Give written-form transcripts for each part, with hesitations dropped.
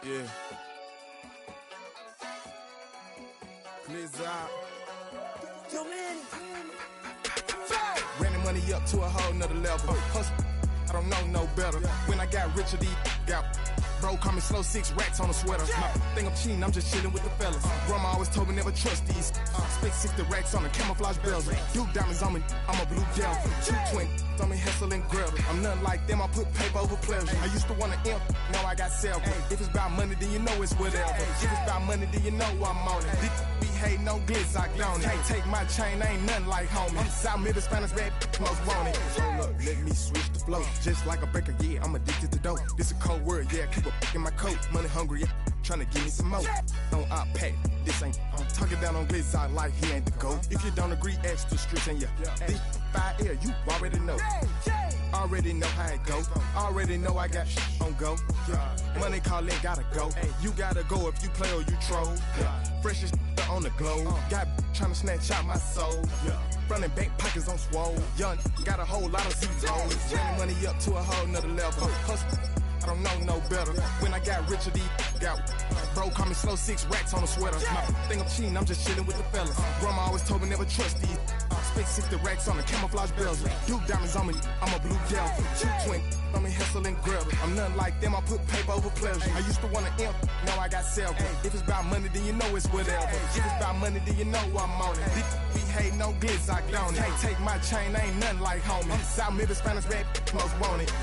Yeah. Blizzard. Yo, man. Ran the money up to a whole nother level. Hustle, I don't know no better. When I got richer, these got bro, call me slow, 6 racks on a sweater. My think I'm cheating, I'm just chilling with the fellas. Grandma always told me never trust these. Spent 60 racks on the camouflage bells. Duke diamonds on me, I'm a blue gel. 220 on me, Hessel and Gretel. I'm nothing like them, I put paper over pleasure. I used to want to imp, now I got several. If it's about money, then you know it's whatever. If it's about money, then you know I'm on it. Be hating, no glitz, I don't. Can't take my chain, ain't nothing like homie. South Middle Spanish red, most want it. Hold up, let me switch the flow. Just like a baker, yeah, I'm addicted to dope. This a cold word, yeah, keep a in my coat. Money hungry, yeah, tryna give me some more. On I pack, this ain't. I'm talking down on glitz, I like he ain't the GOAT. If you don't agree, ask the streets and yeah. This fire air, you already know. Already know how it go. Already know I got shit on go. Money calling, gotta go. You gotta go if you play or you troll. Freshest on the globe. Got tryna snatch out my soul. Running bank pockets on swole. Young, got a whole lot of zeros. Running money up to a whole nother level. Hustle, I don't know no better. When I got richer, these got bro, call me slow, 6 racks on a sweater. My think I'm cheating, I'm just chilling with the fellas. Grandma always told me never trust these. Spent 60 racks on the camouflage bells. Duke diamonds on me, I'm a blue gel. 220 on me, Hessel and Gretel. I'm nothing like them, I put paper over pleasure. I used to want to imp, now I got several. If it's about money, then you know it's whatever. If it's about money, then you know I'm on it. Be hating, no glitz, I don't. Can't take my chain, ain't nothing like homie. South Middle Spanish red, most want it.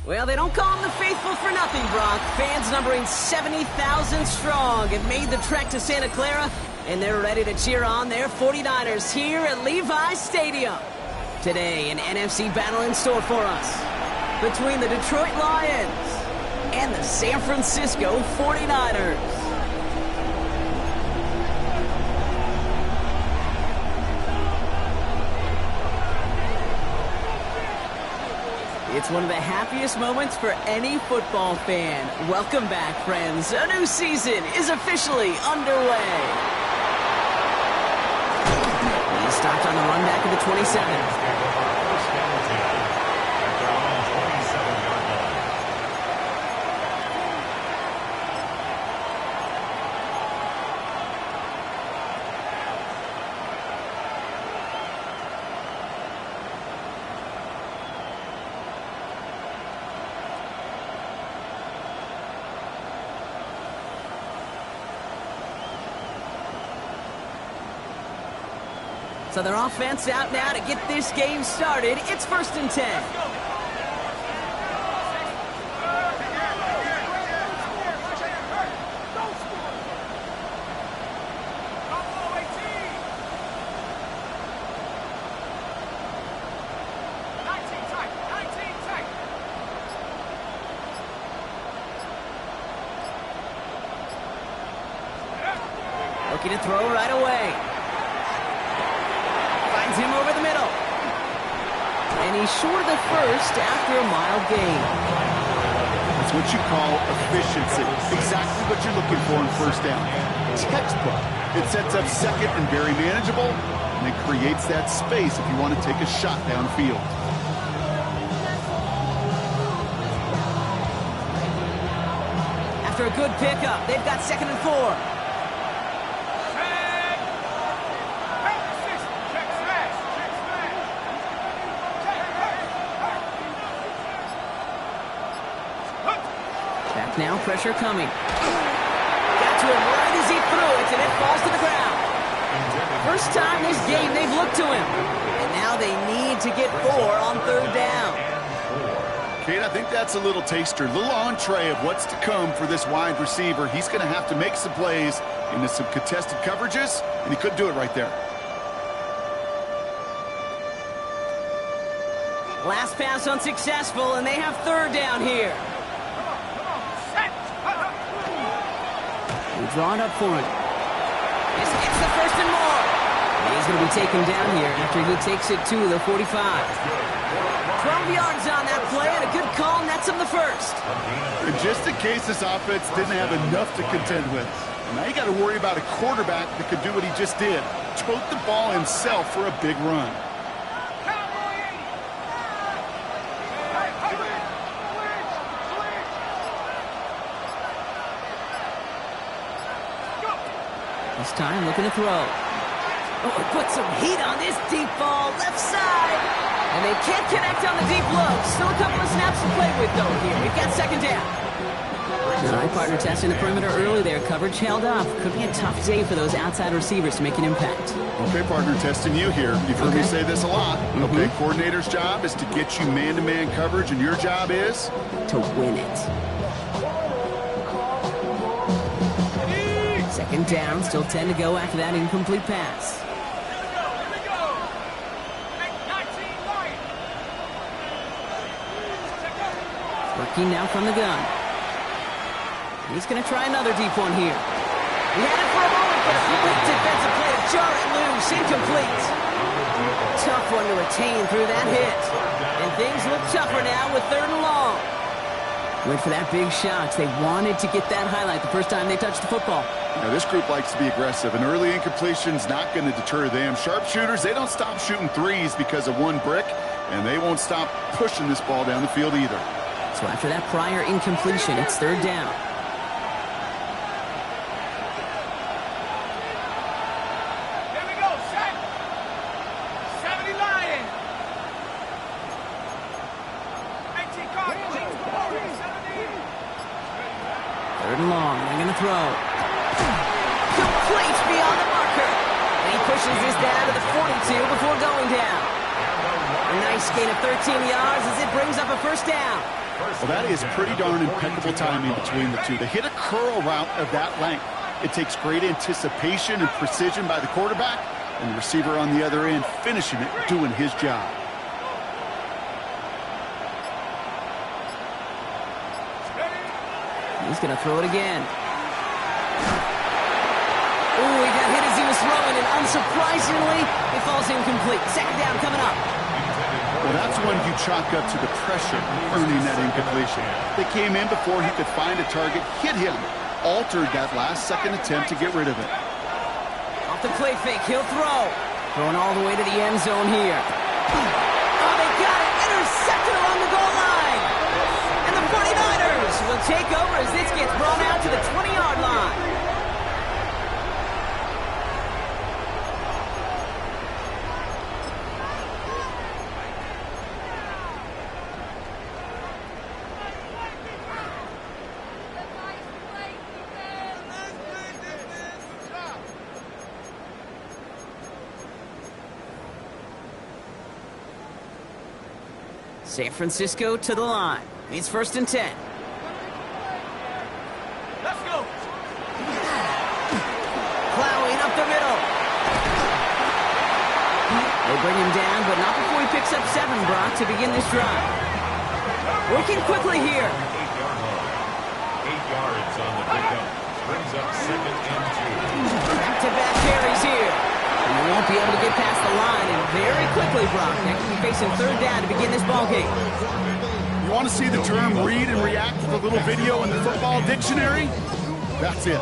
Well, they don't call them the faithful for nothing, Brock. Fans numbering 70,000 strong have made the trek to Santa Clara, and they're ready to cheer on their 49ers here at Levi's Stadium. Today, an NFC battle in store for us between the Detroit Lions and the San Francisco 49ers. It's one of the happiest moments for any football fan. Welcome back, friends. A new season is officially underway. He stopped on the run back of the 27. So their offense out now to get this game started. It's 1st and 10. Looking to throw right away. Him over the middle. And he's short of the first after a mile gain. That's what you call efficiency. Exactly what you're looking for in first down. Textbook. It sets up second and very manageable, and it creates that space if you want to take a shot downfield. After a good pickup, they've got 2nd and 4. now, pressure coming. Got to him right as he threw it, and it falls to the ground. First time this game they've looked to him. And now they need to get 4 on 3rd down. Kate, I think that's a little taster, a little entree of what's to come for this wide receiver. He's going to have to make some plays into some contested coverages, and he couldn't do it right there. Last pass unsuccessful, and they have 3rd down here. They draw it up for him. This hits the 1st and more. He's going to be taken down here after he takes it to the 45. 12 yards on that play, and a good call nets him the 1st. And just in case this offense didn't have enough to contend with, now you got to worry about a quarterback that could do what he just did. Tote the ball himself for a big run. This time looking to throw. Oh, put some heat on this deep ball, left side. And they can't connect on the deep look. Still a couple of snaps to play with, though, here. We've got 2nd down. All right, partner, testing the perimeter early there. Coverage held up. Could be a tough day for those outside receivers to make an impact. Okay, partner, testing you here. You've heard me say this a lot. Okay, coordinator's job is to get you man-to-man coverage, and your job is? To win it. 2nd down, still 10 to go after that incomplete pass. Working now from the gun. He's going to try another deep one here. He had it for a moment, but a quick defensive play to jar it loose. Incomplete. Tough one to retain through that hit. And things look tougher now with 3rd and long. Went for that big shot. They wanted to get that highlight the first time they touched the football. Now, this group likes to be aggressive. An early incompletion's not going to deter them. Sharpshooters, they don't stop shooting threes because of one brick, and they won't stop pushing this ball down the field either. So after that prior incompletion, it's 3rd down. Here we go, set. 70 Lion. 18 Cardinals. 3rd and long. They're going to throw. Complete beyond the marker. And he pushes this down to the 42 before going down. A nice gain of 13 yards as it brings up a 1st down. Well, that is pretty darn impeccable timing between the two. To hit a curl route of that length, it takes great anticipation and precision by the quarterback, and the receiver on the other end finishing it, doing his job. He's going to throw it again. Ooh, he got hit as he was throwing, and unsurprisingly, it falls incomplete. 2nd down coming up. Well, that's when you chalk up to the pressure earning that incompletion. They came in before he could find a target, hit him, altered that last-second attempt to get rid of it. Off the play fake, he'll throw. Throwing all the way to the end zone here. Oh, they got it. Intercepted along the goal line. And the 49ers will take over as this gets brought out to the 20-yard line. San Francisco to the line. It's 1st and 10. Let's go. Plowing up the middle. They bring him down, but not before he picks up 7, Brock, to begin this drive. Working quickly here. 8 yards on the pickup. Brings up 2nd and 2. Back-to-back carries here. And they won't be able to get past the line, and very quickly, Brock, they will be facing 3rd down to begin this ballgame. You want to see the term read and react with a little video in the football dictionary? That's it.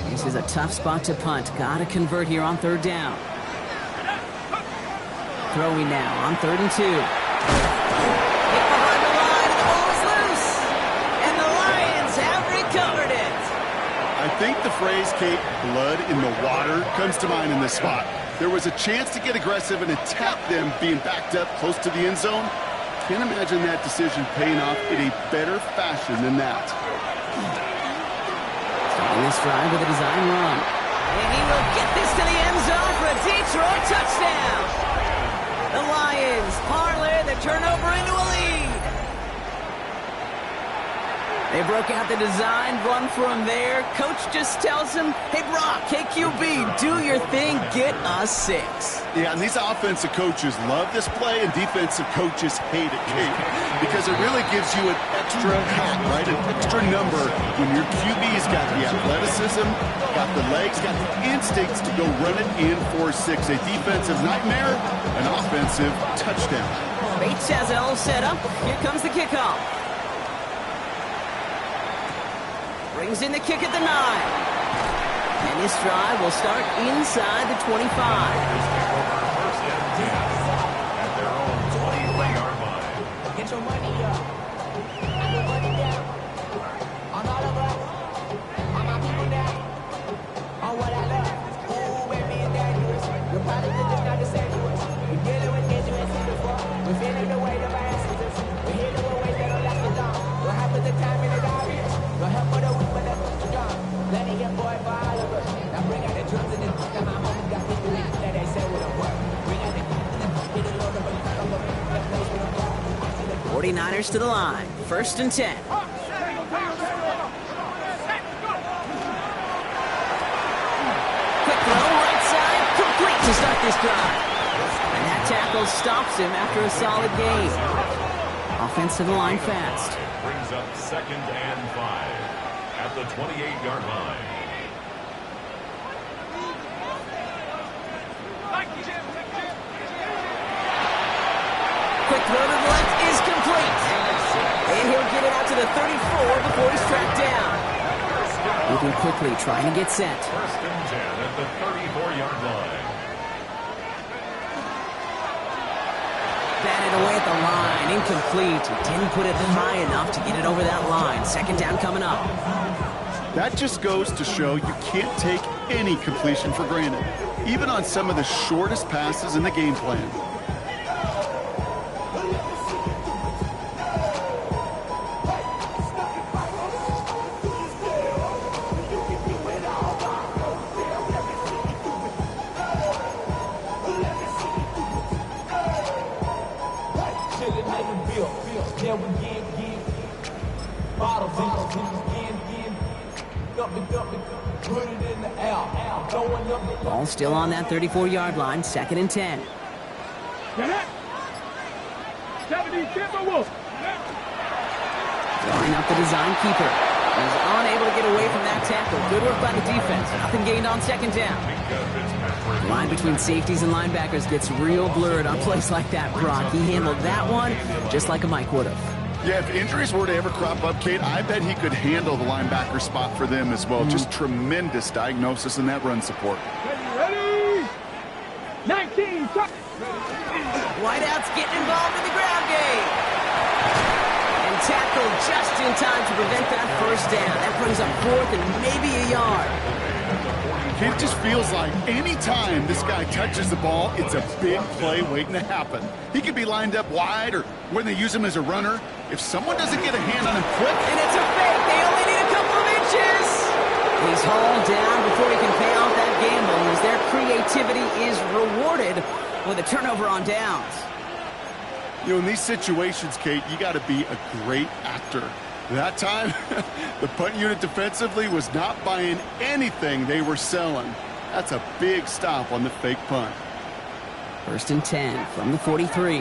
This is a tough spot to punt. Got to convert here on 3rd down. Throwing now on 3rd and 2. Hit behind the line, and the ball is think the phrase, Kate, blood in the water, comes to mind in this spot. There was a chance to get aggressive and attack them being backed up close to the end zone. Can't imagine that decision paying off in a better fashion than that. Starting this drive with a design run. And he will get this to the end zone for a Detroit touchdown. The Lions parlay the turnover into a lead. They broke out the design run for him there. Coach just tells him, hey, Brock, KQB, do your thing, get us 6. Yeah, and these offensive coaches love this play, and defensive coaches hate it, Kate, because it really gives you an extra hat, right? An extra number when your QB's got the athleticism, got the legs, got the instincts to go run it in for 6. A defensive nightmare, an offensive touchdown. Bates has it all set up. Here comes the kickoff. Brings in the kick at the 9. And this drive will start inside the 25. First and 10 at their own 23-yard line. Get your money up. I get money down. On all of us. On my people now. On what I love. Ooh, baby, it's dangerous. Your product is just not the same to us. We're dealing with injuries before. We're feeling the weight of our ancestors. We're healing with ways that don't last for long. What happens the time in the darkness? No help for the weak, but the strong. Let it get boy for all of us. Now bring out the drums and the and my homies got history that they say will work. Bring out the get it over the place we don't go. 49ers to the line. First and 10. Quick throw, right side, complete to start this drive. And that tackle stops him after a solid gain. Offense to the line fast. Brings up 2nd and 5 at the 28-yard line. Quick throw to the left is complete. And he'll get it out to the 34 before he's tracked down. Moving quickly, trying to get set. First and 10 at the 34-yard line. Batted away at the line, incomplete. Didn't put it high enough to get it over that line. Second down coming up. That just goes to show you can't take any completion for granted, even on some of the shortest passes in the game plan. Ball still on that 34-yard line, 2nd and 10. Drawing up the design keeper. He's unable to get away from that tackle. Good work by the defense. Nothing gained on 2nd down. The line between safeties and linebackers gets real blurred on plays like that, Brock. He handled that one just like a Mike would have. Yeah, if injuries were to ever crop up, Kate, I bet he could handle the linebacker spot for them as well. Just tremendous diagnosis in that run support. Ready? 19. Whiteout's getting involved in the ground game. And tackled just in time to prevent that first down. That brings up 4th and maybe a yard. It just feels like any time this guy touches the ball, it's a big play waiting to happen. He could be lined up wide, or when they use him as a runner, if someone doesn't get a hand on him quick. And it's a fake. They only need a couple of inches. He's hauled down before he can pay off that gamble, as their creativity is rewarded with a turnover on downs. You know, in these situations, Kate, you got to be a great actor. That time, the punt unit defensively was not buying anything they were selling. That's a big stop on the fake punt. First and 10 from the 43.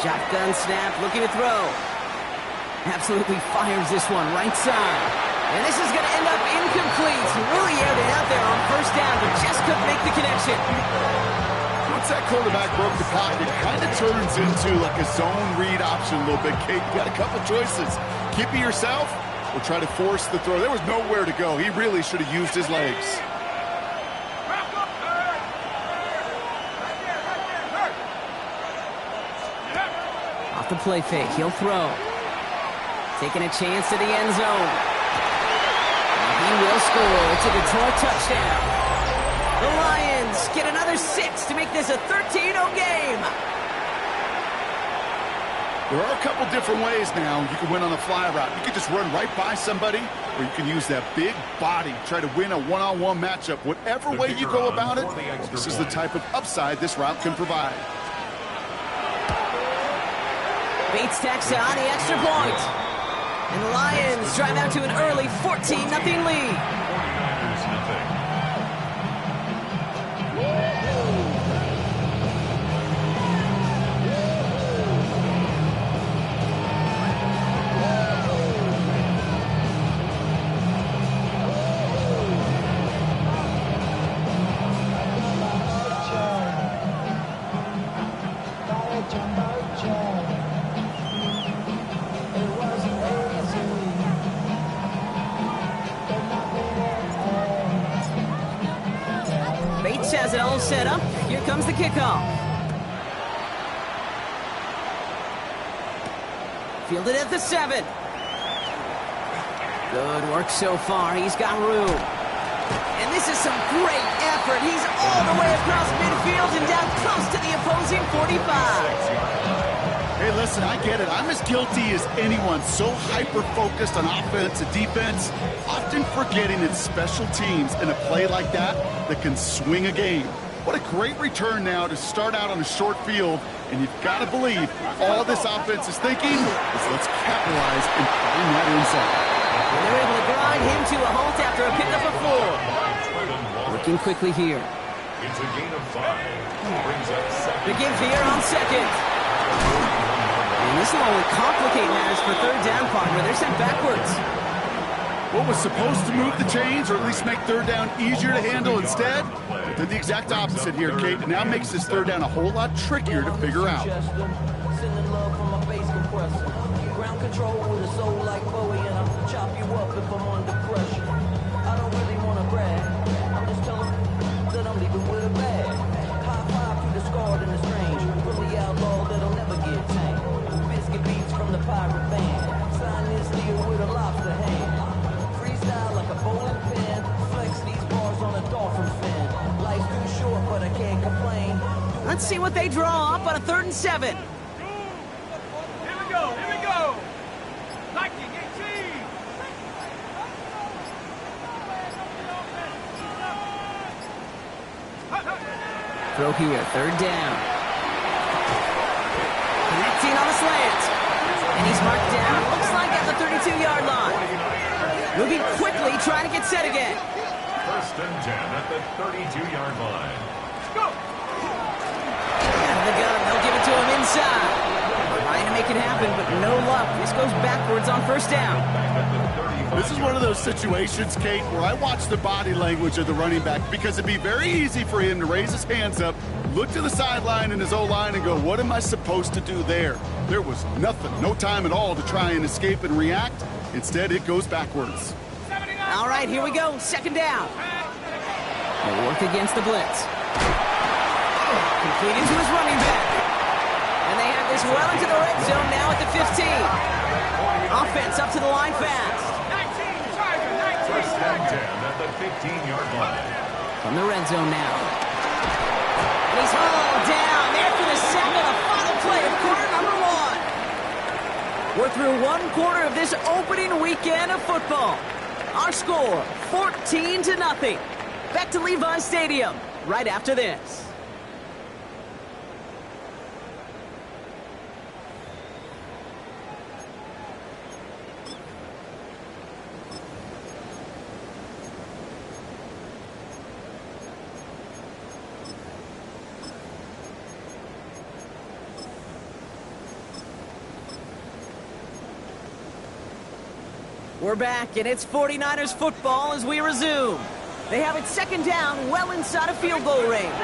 Shotgun snap, looking to throw. Absolutely fires this one right side. And this is going to end up incomplete. Really aired it out there on first down, but just couldn't make the connection. Once that quarterback broke the pocket, it kind of turns into like a zone read option a little bit, Kate. You got a couple choices. Keep it yourself will try to force the throw. There was nowhere to go. He really should have used his legs. Off the play fake, he'll throw. Taking a chance to the end zone. And he will score. It's a Detroit touchdown. The Lions get another 6 to make this a 13-0 game. There are a couple different ways now you can win on the fly route. You can just run right by somebody, or you can use that big body, try to win a one-on-one matchup. Whatever way you go about it, this is the type of upside this route can provide. Bates tacks on the extra point. And the Lions drive out to an early 14-0 lead. 49ers nothing. Bates has it all set up. Here comes the kickoff. Fielded at the 7. Good work so far. He's got room. And this is some great effort. He's all the way across midfield and down close to the opposing 45. Hey, listen, I get it. I'm as guilty as anyone. So hyper-focused on offense and defense, often forgetting it's special teams in a play like that can swing a game. What a great return now to start out on a short field, and you've got to believe all this offense is thinking is let's capitalize and find that inside. They're able to grind him to a halt after a pickup of 4. Working quickly here. It's a gain of 5. Brings up second. The give here on second. And this will only complicate matters for third down, partner. They're sent backwards. What was supposed to move the chains, or at least make third down easier to handle instead, did the exact opposite here, Kate. It now makes this third down a whole lot trickier to figure out. Sending love from my bass compressor. Ground control with a soul like Bowie, and I'll chop you up if I'm under pressure. I don't really want to brag. I'm just telling that I'm leaving with a bag. High five to the scarred and the strange. From the outlaw that'll never get tamed. Biscuit beats from the pirate band. Sign this deal with a lobster hand. Freestyle like a bowling pin. Flex these bars on a dolphin fin. Life's too short, but I can't complain. Let's see what they draw up on a 3rd and 7. Here we go, here we go. Nike, 18. Throw here, 3rd down. Connecting on the slant. And he's marked down, looks like at the 32-yard line. Moving quickly, trying to get set again. 1st and 10 at the 32-yard line. Let's go. Out of the gun, they'll give it to him inside. Trying to make it happen, but no luck. This goes backwards on 1st down. This is one of those situations, Kate, where I watch the body language of the running back, because it'd be very easy for him to raise his hands up, look to the sideline in his O-line and go, what am I supposed to do there? There was nothing, no time at all to try and escape and react. Instead, it goes backwards. All right, here we go, 2nd down. They'll work against the blitz. Completed to his running back. And they have this well into the red zone now at the 15. Offense up to the line fast. 1st and 10 at the 15-yard line. From the red zone now. And he's hauled down there for the sack on the final play of quarter number 1. We're through 1 quarter of this opening weekend of football. Our score, 14-0. Back to Levi Stadium right after this. We're back, and it's 49ers football as we resume. They have it 2nd down, well inside of field goal range.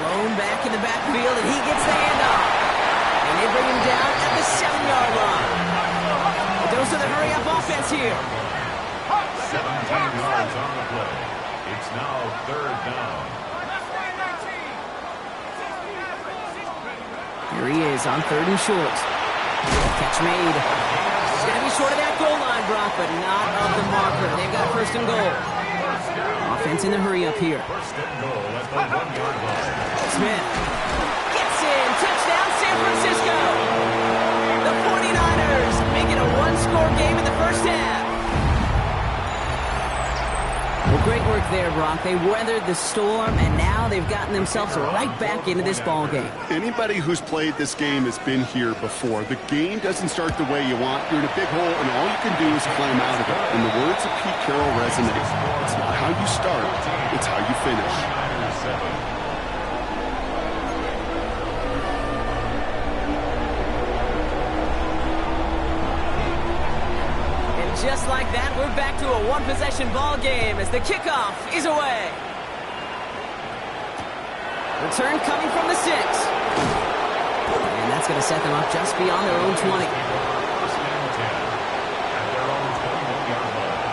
Blown back in the backfield, and he gets the handoff. And they bring him down at the 7-yard line. dose of the hurry-up offense here. 17 yards on the play. It's now 3rd down. Here he is on 3rd and short. Catch made. He's going to be short of that goal line, Brock, but not of the marker. They've got 1st and goal. Offense in the hurry-up here. 1st and goal at the 1-yard line. Smith gets in. Touchdown, San Francisco. The 49ers make it a one-score game in the first half. Well, great work there, Brock. They weathered the storm, and now they've gotten themselves right back into this ball game. Anybody who's played this game has been here before. The game doesn't start the way you want. You're in a big hole, and all you can do is climb out of it. And the words of Pete Carroll resonate. It's not how you start, it's how you finish. 49ers 7. Just like that, we're back to a one-possession ball game as the kickoff is away. Return coming from the 6. And that's going to set them up just beyond their own 20. 1st and 10 at their own 21-yard line.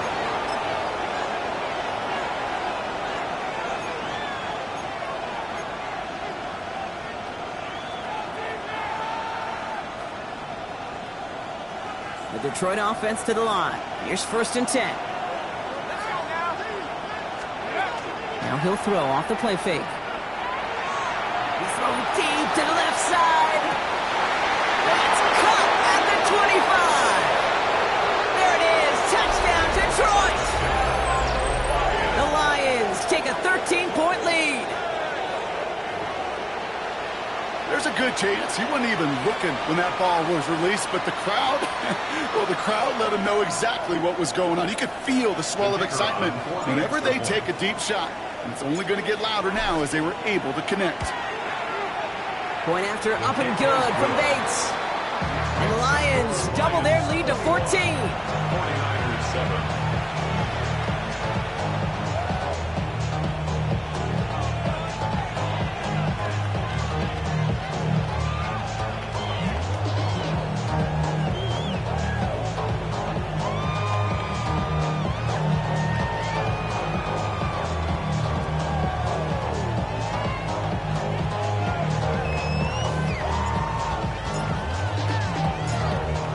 The Detroit offense to the line. Here's 1st and 10. Now he'll throw off the play fake. He's throwing deep to the left side. That's caught at the 25. There it is. Touchdown, Detroit. The Lions take a 13-point lead. There's a good chance he wasn't even looking when that ball was released, but the crowd, well, the crowd let him know exactly what was going on. You could feel the swell of excitement whenever they take a deep shot. And it's only going to get louder now as they were able to connect. Point after up and good from Bates. And the Lions double their lead to 14. 49ers 7.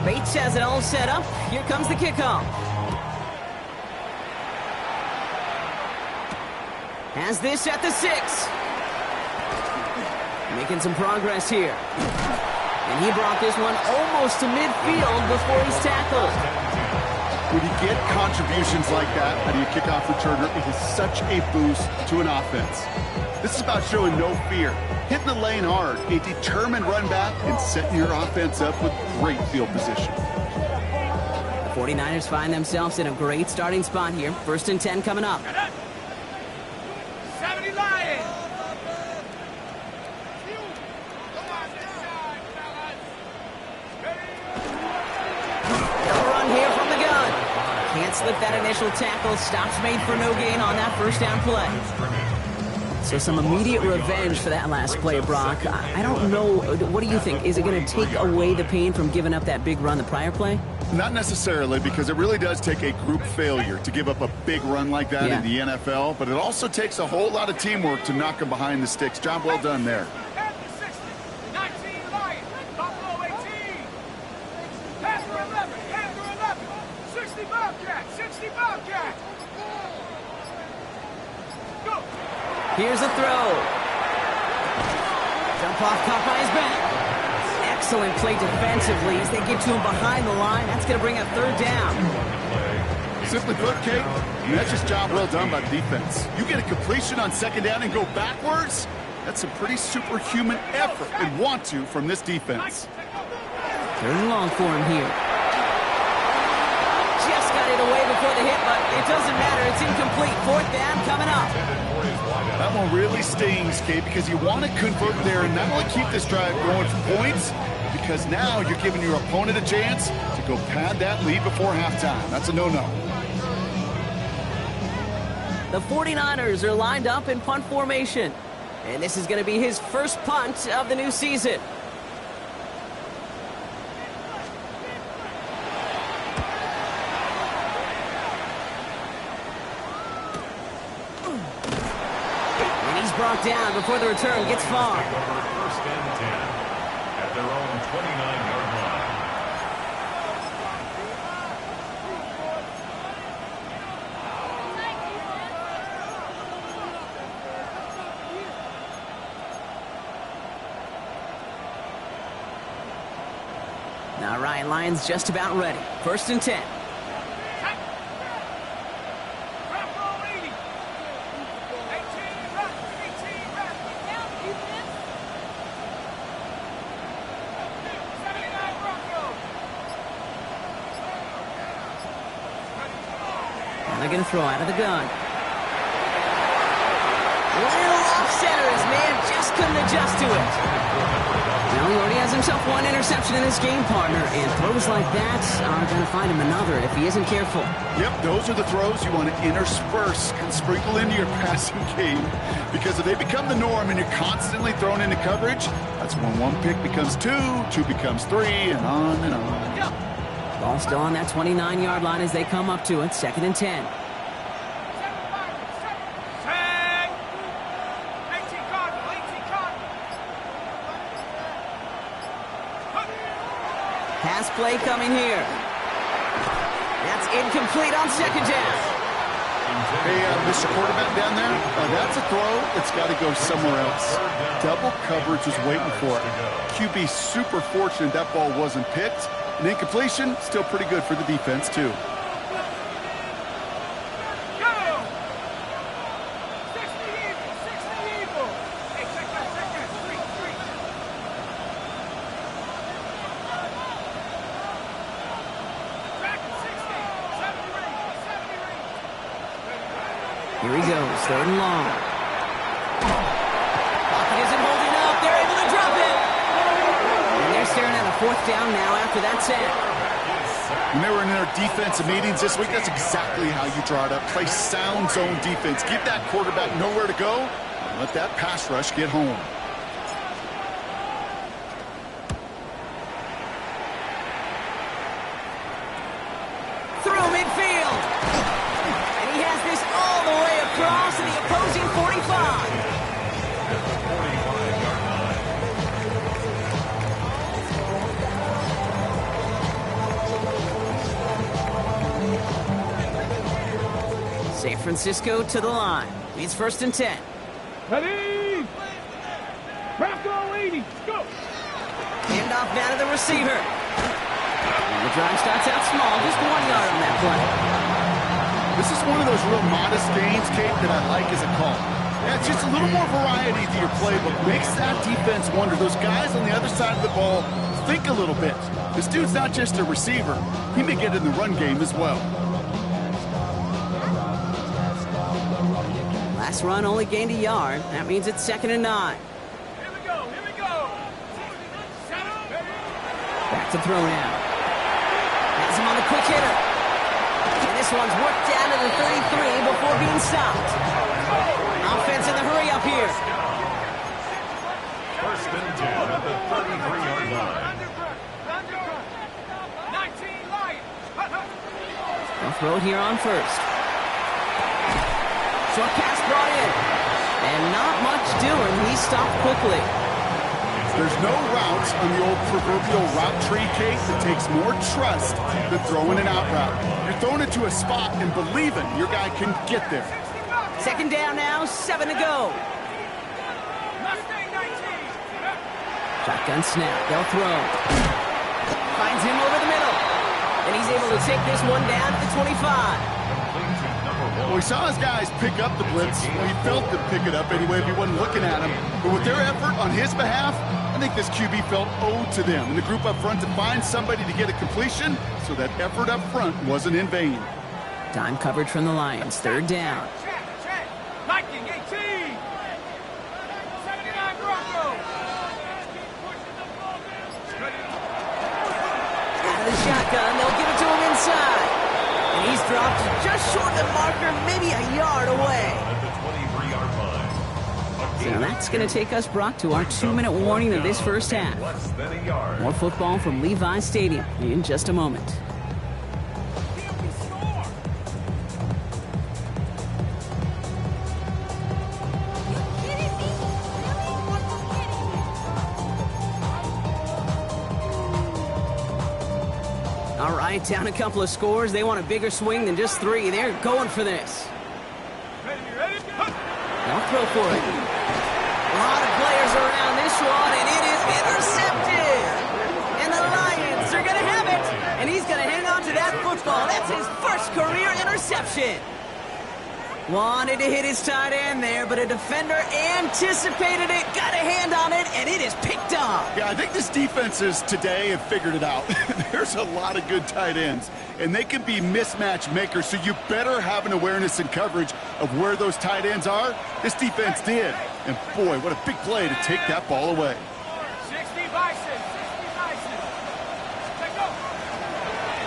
Bates has it all set up. Here comes the kickoff. Has this at the 6. Making some progress here. And he brought this one almost to midfield before he's tackled. When you get contributions like that out of your kickoff returner, it is such a boost to an offense. This is about showing no fear, hitting the lane hard, a determined run back, and setting your offense up with great field position. The 49ers find themselves in a great starting spot here. 1st and 10 coming up. 70 Lions. They'll run here from the gun. Can't slip that initial tackle. Stops made for no gain on that 1st down play. So some immediate revenge for that last play, Brock. I don't know. What do you think? Is it going to take away the pain from giving up that big run the prior play? Not necessarily, because it really does take a group failure to give up a big run like that in the NFL, but it also takes a whole lot of teamwork to knock them behind the sticks. Job well done there. 19 Lions. Buffalo 18. Panther 11. Panther 11. 60 Bobcat. 60 Bobcat. Go. Here's a throw. Jump off, caught by his back. Excellent play defensively as they get to him behind the line. That's going to bring up 3rd down. Simply put, Kate, that's just job well done by the defense. You get a completion on 2nd down and go backwards? That's a pretty superhuman effort and want to from this defense. 3rd and long for him here. Just got it away before the hit, but it doesn't matter. It's incomplete. 4th down coming up. That one really stings, Kate, because you want to convert there and not only keep this drive going for points, because now you're giving your opponent a chance to go pad that lead before halftime. That's a no-no. The 49ers are lined up in punt formation. And this is going to be his first punt of the new season. it down before the return gets far. Take over first and 10 at their own 29-yard line. All right, Lions just about ready. First and 10. They're going to throw out of the gun. Little off center. His man just couldn't adjust to it. Well, he already has himself one interception in this game, partner, and throws like that are going to find him another if he isn't careful. Yep, those are the throws you want to intersperse and sprinkle into your passing game, because if they become the norm and you're constantly thrown into coverage, that's when one pick becomes two becomes three, and on and on. Ball still on that 29-yard line as they come up to it. Second and 10. Pass play coming here. That's incomplete on second down. Hey, Mr. Quarterback down there, that's a throw that's got to go somewhere else. Double coverage was waiting for it. QB super fortunate that ball wasn't picked. An incompletion, still pretty good for the defense, too. Here he goes, third and long. Pocket isn't holding up. They're able to drop it. And they're staring at a fourth down now after that sack. When they were in their defensive meetings this week, that's exactly how you draw it up. Play sound zone defense. Give that quarterback nowhere to go, and let that pass rush get home. Through midfield. And he has this all the way across to the opposing 45. San Francisco to the line. It's first and 10. Ready? Bronco 80. Go. Hand off now to the receiver. And the drive starts out small, just 1 yard on that play. This is one of those real modest gains, Kate, that I like as a call. Yeah, it's just a little more variety to your playbook. Makes that defense wonder. Those guys on the other side of the ball think a little bit. This dude's not just a receiver. He may get in the run game as well. Last run only gained a yard. That means it's second and 9. Here we go. Here we go. Back to throw now. Has him on the quick hitter. And this one's worked down to the 33 before being stopped. Offense in the hurry up here. First and 10 at the 33-yard line. 19 Lions. They'll throw it here on first. Short pass brought in. And not much doing. He stopped quickly. There's no route on the old proverbial route tree, Kate, that takes more trust than throwing an out route. You're throwing it to a spot and believing your guy can get there. Second down now, 7 to go. Shotgun snap, they'll throw. Finds him over the middle. And he's able to take this one down to the 25. Well, we saw his guys pick up the blitz. Well, he felt them pick it up anyway if he wasn't looking at him. But with their effort on his behalf, I think this QB felt owed to them and the group up front to find somebody to get a completion, so that effort up front wasn't in vain. Time coverage from the Lions, third down. Check. Viking 18. 79 Broncos. Out of the shotgun, they'll give it to him inside. And he's dropped just short of the marker, maybe a yard away. At the 23-yard line. So that's going to take us, Brock, to our 2-minute warning of this first half. Less than a yard. More football from Levi Stadium in just a moment. All right, down a couple of scores. They want a bigger swing than just 3. They're going for this. They'll throw for it. A lot of players around this one, and it is intercepted. And the Lions are going to have it. And he's going to hang on to that football. That's his first career interception. Wanted to hit his tight end there, but a defender anticipated it, got a hand on it, and it is picked up. Yeah, I think this defenses today have figured it out. There's a lot of good tight ends, and they can be mismatch makers, so you better have an awareness and coverage of where those tight ends are. This defense did, and boy, what a big play to take that ball away. 60 Bison, 60 Bison. Take go.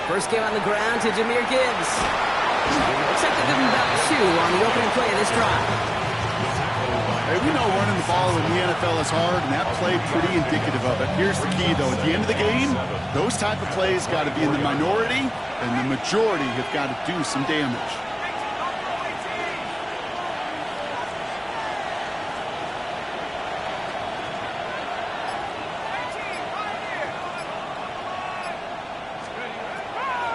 First game on the ground to Jahmyr Gibbs. Looks like they're giving about 2 on the opening play of this drive. Hey, we know running the ball in the NFL is hard, and that play pretty indicative of it. Here's the key, though. At the end of the game, those type of plays got to be in the minority, and the majority have got to do some damage.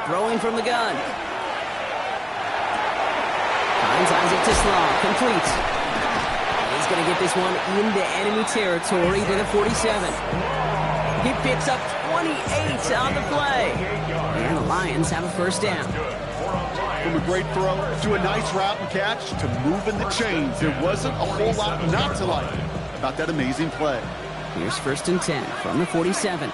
Throwing from the gun. Finds Isaac Tisslaw, complete. He's going to get this one into enemy territory to the 47. He picks up 28 on the play. And the Lions have a first down. From a great throw to a nice route and catch to moving the chains. There wasn't a whole lot not to like about that amazing play. Here's 1st and 10 from the 47.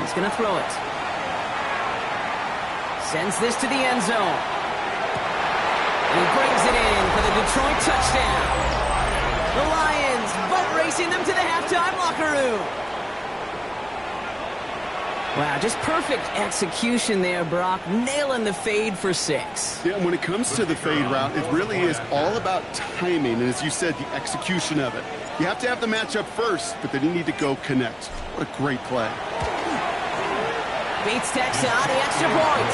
He's going to throw it. Sends this to the end zone. And he brings it in for the Detroit touchdown. The Lions boat racing them to the halftime locker room. Wow, just perfect execution there, Brock. Nailing the fade for 6. Yeah, and when it comes to the fade route, it really is all about timing. And as you said, the execution of it. You have to have the matchup first, but then you need to go connect. What a great play. Beats Texas on the extra point.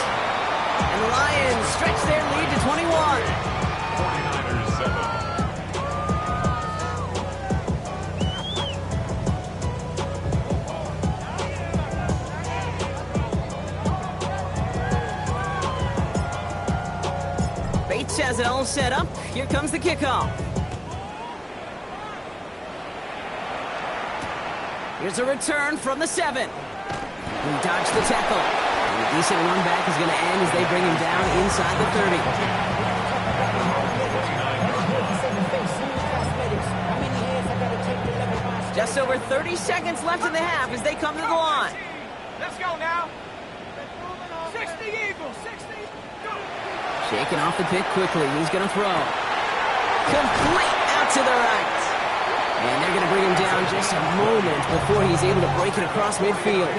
And the Lions stretch their lead to 21. 49ers 7. Bates has it all set up. Here comes the kickoff. Here's a return from the 7. He dodged the tackle. And a decent run back is going to end as they bring him down inside the 30. Just over 30 seconds left in the half as they come to the line. Let's go now. 60 Eagles, 60. Go. Shaking off the pick quickly. He's going to throw. Complete out to the right. And they're going to bring him down just a moment before he's able to break it across midfield.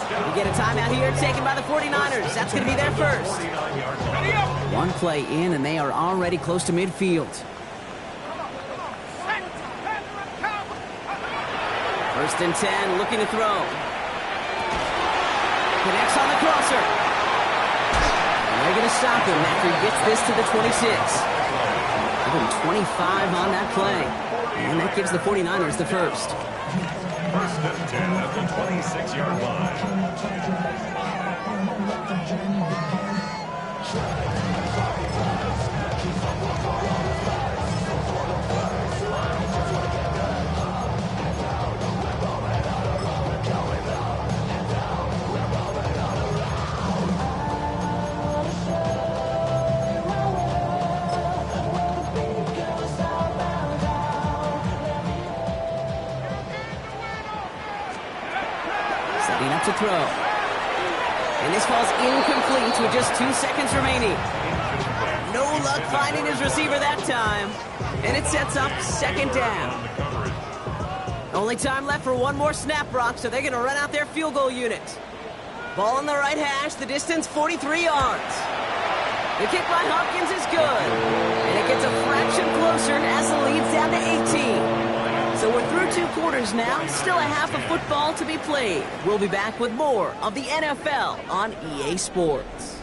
We get a timeout here taken by the 49ers. That's going to be their first. One play in, and they are already close to midfield. First and 10, looking to throw. Connects on the crosser. And they're going to stop him after he gets this to the 26. Give him 25 on that play. And that gives the 49ers the first. First and 10 at the 26-yard line. Setting up to throw. And this falls incomplete with just 2 seconds remaining. No luck finding his receiver that time. And it sets up second down. Only time left for one more snap, Brock, so they're going to run out their field goal unit. Ball on the right hash, the distance 43 yards. The kick by Hopkins is good. And it gets a fraction closer as the lead's down to 18. So we're through 2 quarters now. Still a half of football to be played. We'll be back with more of the NFL on EA Sports.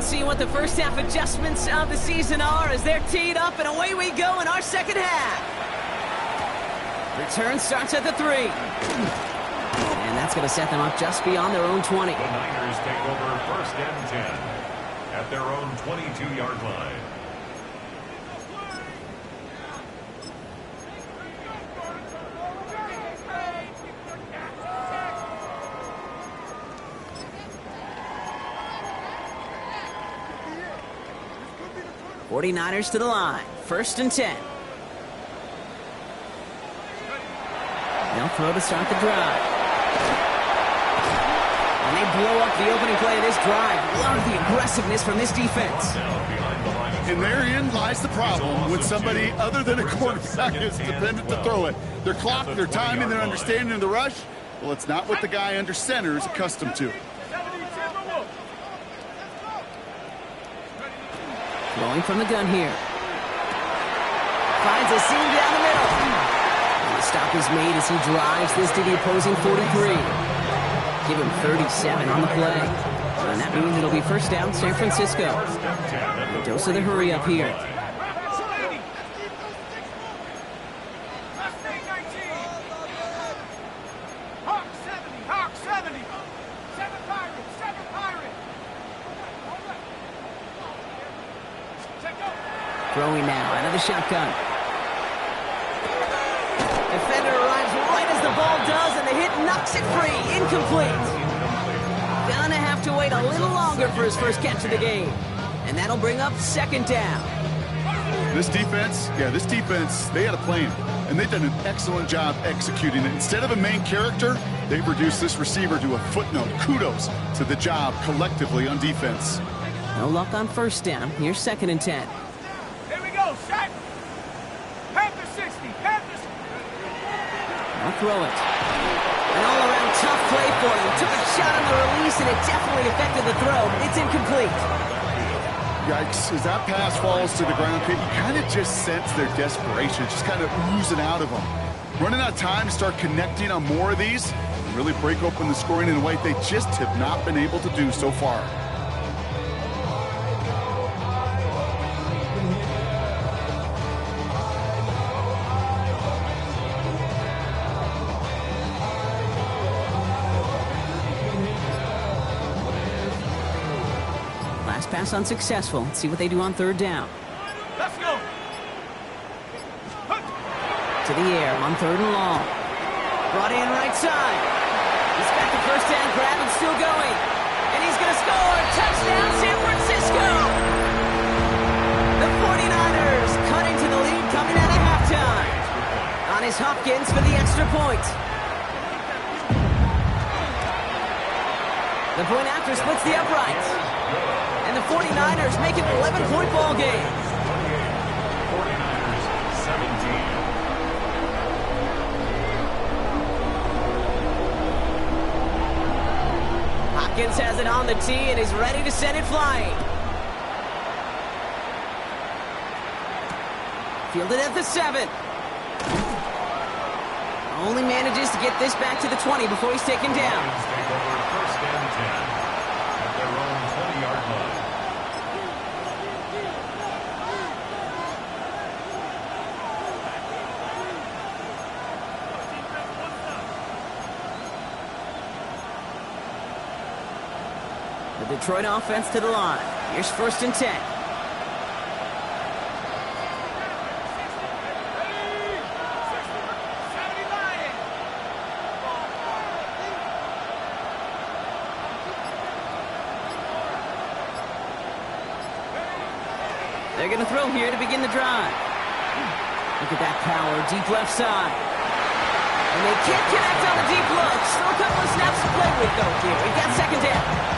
Let's see what the first half adjustments of the season are as they're teed up, and away we go in our second half. Return starts at the 3. And that's going to set them up just beyond their own 20. The Niners take over first and 10 at their own 22-yard line. '49ers to the line. First and 10. They'll throw to start the drive. And they blow up the opening play of this drive. Love the aggressiveness from this defense. And therein lies the problem when somebody other than a quarterback is dependent to throw it. Their clock, their timing, their understanding of the rush, well, it's not what the guy under center is accustomed to. Throwing from the gun here. Finds a seam down the middle. And the stop is made as he drives this to the opposing 43. Give him 37 on the play. And that means it'll be first down, San Francisco. A dose of the hurry up here. Throwing now out of the shotgun. Defender arrives right as the ball does, and the hit knocks it free. Incomplete. Gonna have to wait a little longer for his first catch of the game. And that'll bring up second down. This defense, they had a plan. And they've done an excellent job executing it. Instead of a main character, they've reduced this receiver to a footnote. Kudos to the job collectively on defense. No luck on first down. Here's second and 10. Set. Panther 60. Panthers. I'll throw it. An all-around tough play for him. Took a shot on the release, and it definitely affected the throw. It's incomplete. Yikes. As that pass falls to the ground, you kind of just sense their desperation, just kind of oozing out of them. Running out of time to start connecting on more of these and really break open the scoring in a way they just have not been able to do so far. Pass unsuccessful. Let's see what they do on third down. Let's go. To the air on third and long. Brought in right side. He's got the first down grab and still going. And he's going to score. Touchdown, San Francisco. The 49ers cut into the lead coming out of halftime. On his Hopkins for the extra point. The point after splits the uprights. And the 49ers make it an 11-point ball game. 49ers 17. Hopkins has it on the tee and is ready to send it flying. Fielded at the 7. Only manages to get this back to the 20 before he's taken down. Take over first and 10 at their own 20-yard line. The Detroit offense to the line. Here's first and 10. They're going to throw here to begin the drive. Look at that power, deep left side. And they can't connect on the deep look. Still a couple of snaps to play with, though, here. We've got second down.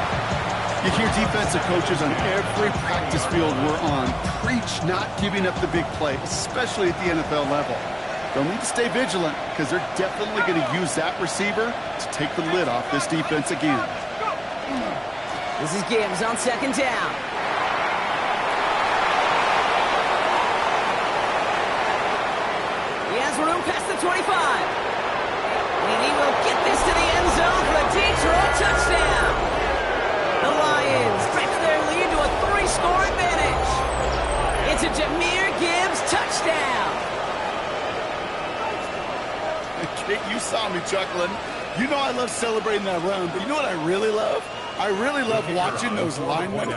You hear defensive coaches on every practice field we're on preach not giving up the big play, especially at the NFL level. They'll need to stay vigilant because they're definitely going to use that receiver to take the lid off this defense again. This is Gibbs on second down. He has room past the 25. And he will get this to the end zone for a Detroit touchdown. The Lions stretch their lead to a It's a Jahmyr Gibbs touchdown. Kate, you saw me chuckling. You know I love celebrating that run, but you know what I really love? I really love watching those linemen,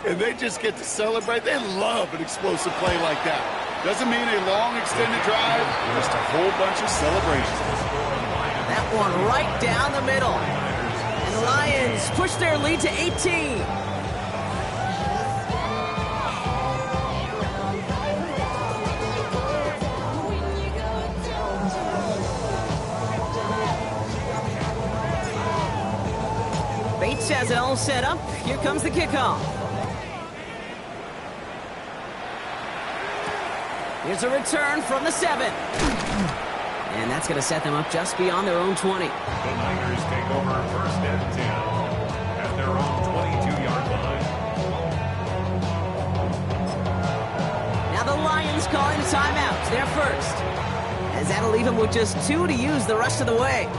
and they just get to celebrate. They love an explosive play like that. Doesn't mean a long extended drive, just a whole bunch of celebrations. That one right down the middle. And the Lions push their lead to 18. Bates has it all set up. Here comes the kickoff. Here's a return from the 7. And that's going to set them up just beyond their own 20. The Niners take over first and 10 at their own 22-yard line. Now the Lions calling timeout. They're first. As that'll leave them with just 2 to use the rest of the way.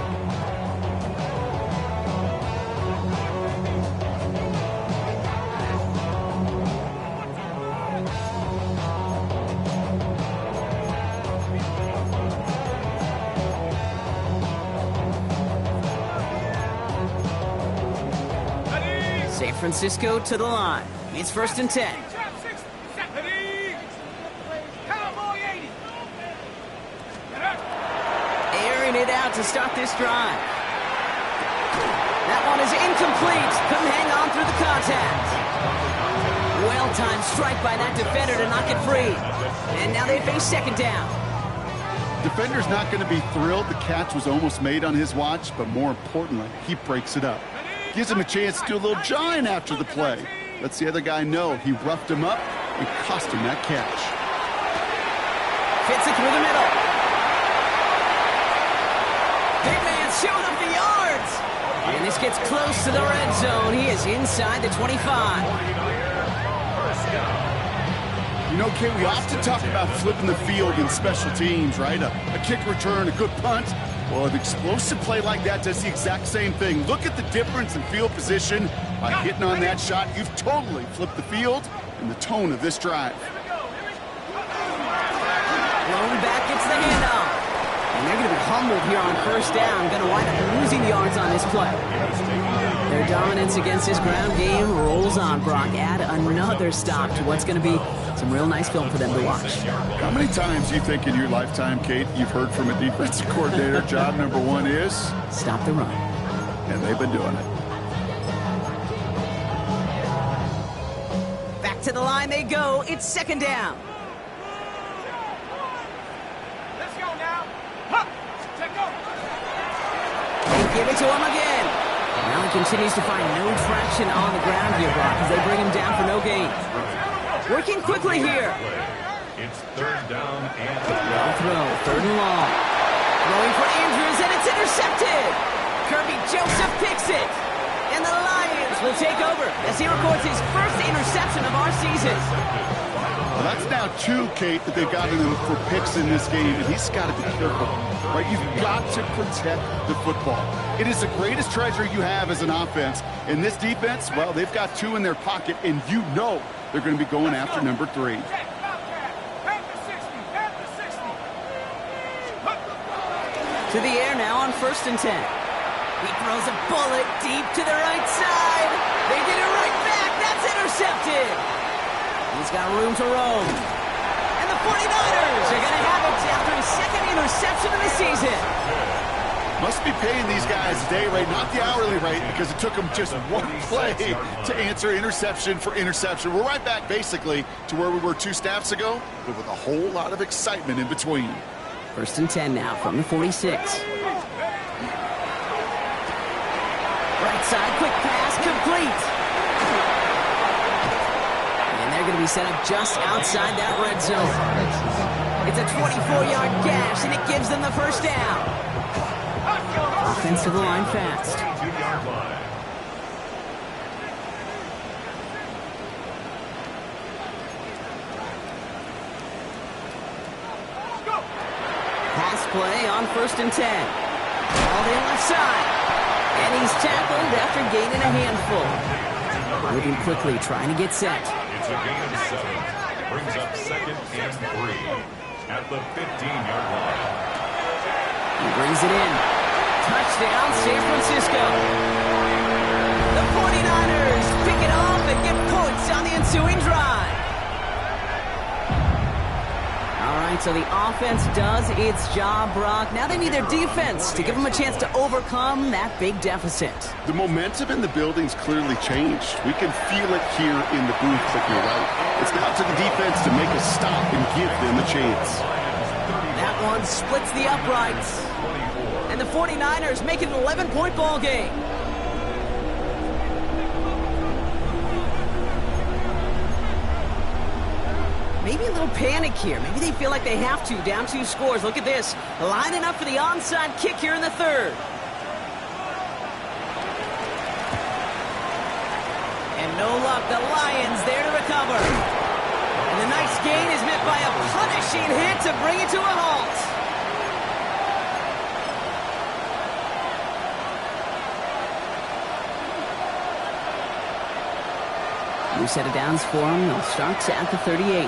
San Francisco to the line. It's first and 10. Airing it out to start this drive. That one is incomplete. Couldn't hang on through the contact. Well-timed strike by that defender to knock it free. And now they face second down. Defender's not going to be thrilled the catch was almost made on his watch, but more importantly, he breaks it up. Gives him a chance to do a little jawing after the play. Lets the other guy know he roughed him up and cost him that catch. Fits it through the middle. Big man showing up the yards. And this gets close to the red zone. He is inside the 25. You know, Kate, we often talk about flipping the field in special teams, right? A kick return, a good punt. Well, an explosive play like that does the exact same thing. Look at the difference in field position. By hitting on that shot, you've totally flipped the field and the tone of this drive. Lone back gets the handoff. And they're going to be humbled here on first down. Going to wind up losing yards on this play. Their dominance against this ground game rolls on, Brock. Add another stop to what's going to be some real nice film for them to watch. How many times do you think in your lifetime, Kate, you've heard from a defensive coordinator, job number 1 is? Stop the run. And they've been doing it. Back to the line they go. It's second down. Let's go now. Huh. Take over. They give it to him again. Now he continues to find no traction on the ground here, Brock, as they bring him down for no gain. Working quickly here. It's third down and Long throw, third and long. Throwing for Andrews, and it's intercepted. Kirby Joseph picks it. And the Lions will take over as he records his first interception of our season. Well, that's now 2, Kate, that they've gotten him for picks in this game, and he's got to be careful. Right? You've got to protect the football. It is the greatest treasure you have as an offense. And this defense, well, they've got 2 in their pocket, and you know they're going to be going after number 3. To the air now on first and 10. He throws a bullet deep to the right side. They get it right back. That's intercepted. He's got room to roam. And the 49ers are going to have it after his second interception of the season. Must be paying these guys a day rate, not the hourly rate, because it took them just 1 play to answer interception for interception. We're right back, basically, to where we were 2 snaps ago, but with a whole lot of excitement in between. First and 10 now from the 46. Right side, quick pass, complete. And they're going to be set up just outside that red zone. It's a 24-yard gash, and it gives them the first down. Offensive line fast. 2-yard line. Pass play on first and 10. All in left side. And he's tackled after gaining a handful. Moving quickly, trying to get set. It's a gain of 7. Brings up 2nd and 3 at the 15-yard line. He brings it in. Touchdown, San Francisco. The 49ers pick it off and get points on the ensuing drive. All right, so the offense does its job, Brock. Now they need their defense to give them a chance to overcome that big deficit. The momentum in the building's clearly changed. We can feel it here in the booth, clicking right. It's now to the defense to make a stop and give them a chance. That one splits the uprights. And the 49ers make it an 11-point ball game. Maybe a little panic here. Maybe they feel like they have to. Down 2 scores. Look at this. Lining up for the onside kick here in the 3rd. And no luck. The Lions there to recover. And the nice gain is met by a punishing hit to bring it to a halt. New set of downs for them. They'll start at the 38.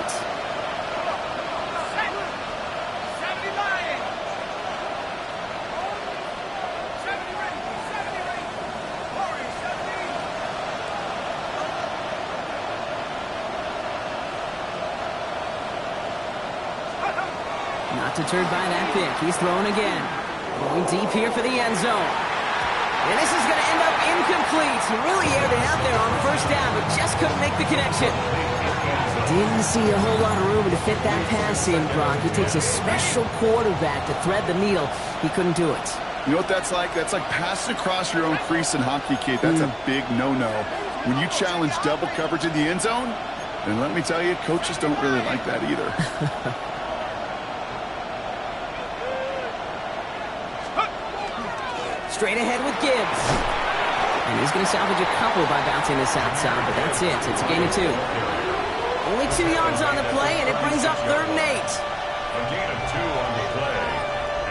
Not deterred by that pick. He's throwing again. Going deep here for the end zone. And this is going to end up incomplete. He really aired it out there on 1st down, but just couldn't make the connection. Didn't see a whole lot of room to fit that pass in, Brock. It takes a special quarterback to thread the needle. He couldn't do it. You know what that's like? That's like passing across your own crease in hockey, Kate. That's a big no-no. When you challenge double coverage in the end zone, then let me tell you, coaches don't really like that either. Straight ahead with Gibbs. And he's going to salvage a couple by bouncing this outside, but that's it. It's a gain of 2. Only 2 yards on the play, and it brings up 3rd and 8. A gain of 2 on the play.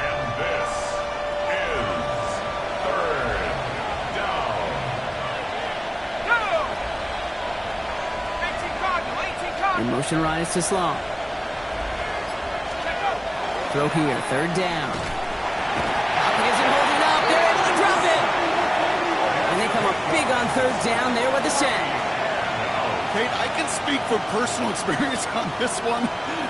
And this is 3rd down. In motion right is to Sloan. Throw here, 3rd down. Big on 3rd down there with the sack. Kate, I can speak from personal experience on this one.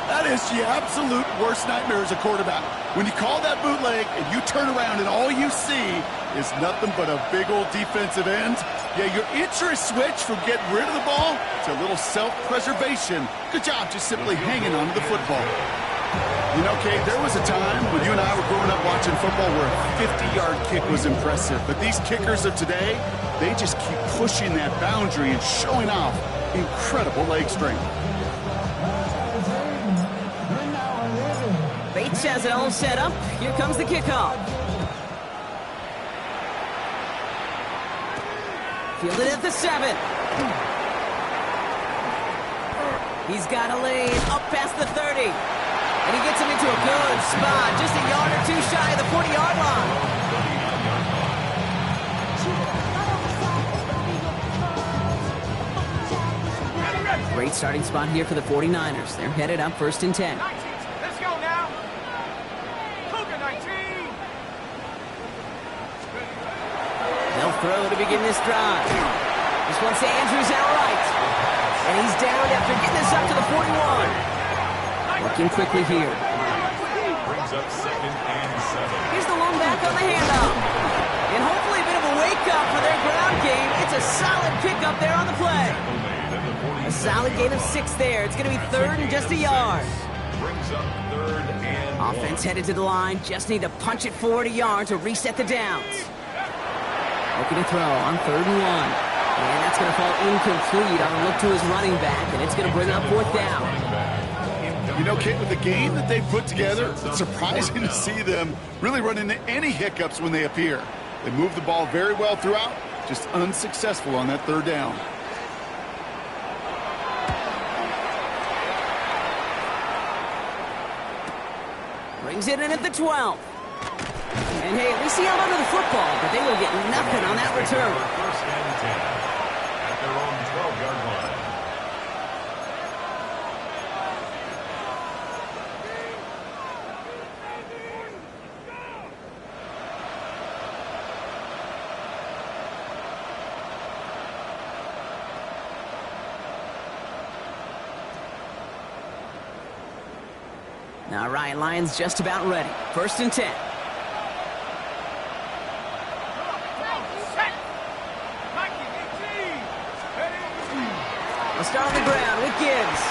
That is the absolute worst nightmare as a quarterback. When you call that bootleg and you turn around and all you see is nothing but a big old defensive end, yeah, your interest switch from getting rid of the ball to a little self-preservation. Good job just simply hanging on to the football. You know, Kate, there was a time when you and I were growing up watching football where a 50-yard kick was impressive. But these kickers of today, they just keep pushing that boundary and showing off incredible leg strength. Bates has it all set up. Here comes the kickoff. Fielded at the 7. He's got a lane up past the 30. And he gets him into a good spot, just a yard or 2 shy of the 40-yard line. Great starting spot here for the 49ers. They're headed up 1st and 10. Let's go now. Cougar 19. They'll throw to begin this drive. This one's to Andrews out right. And he's down after getting this up to the 41. Working quickly here. Brings up 2nd and 7. Here's the lone back on the handoff. And hopefully a bit of a wake-up for their ground game. It's a solid pickup there on the play. A solid gain of 6 there. It's going to be 3rd and just a yard. Brings up 3rd and Offense headed to the line. Just need to punch it forward a yard to reset the downs. Looking to throw on 3rd and 1. And that's going to fall incomplete on a look to his running back. And it's going to bring up 4th down. You know, Kate, with the game that they've put together, it's surprising to see them really run into any hiccups when they appear. They move the ball very well throughout, just unsuccessful on that 3rd down. Brings it in at the 12. And hey, at least he held onto the football, but they will get nothing on that return. 1st and 10 at their own 12-yard line. All right, Lions just about ready. 1st and 10. We'll start on the ground with Gibbs.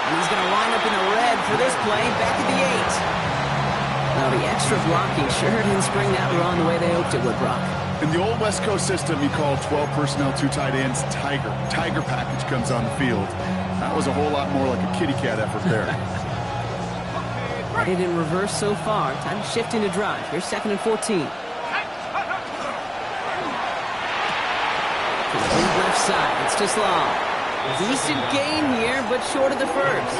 And he's going to line up in the red for this play, back at the 8. Now, the extra blocking sure didn't spring that run the way they hoped it would, Brock. In the old West Coast system, you call 12 personnel, 2 tight ends, Tiger. Tiger package comes on the field. That was a whole lot more like a kitty cat effort there. Headed in reverse so far. Time to shift into drive. Here's 2nd and 14. Complete left side. It's just long. Decent gain here, but short of the first.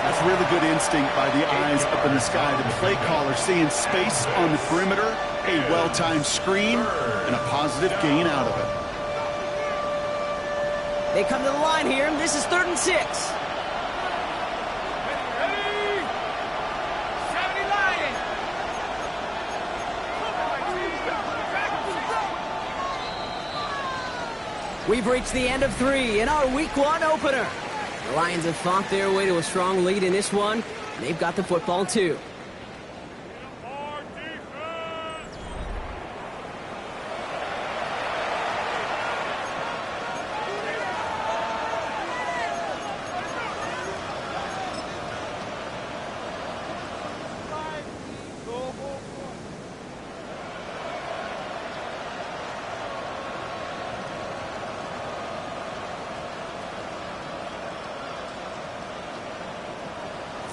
That's really good instinct by the eyes up in the sky. The play caller seeing space on the perimeter, a well-timed screen, and a positive gain out of it. They come to the line here, and this is 3rd and 6. We've reached the end of 3 in our Week 1 opener. The Lions have fought their way to a strong lead in this one. They've got the football, too.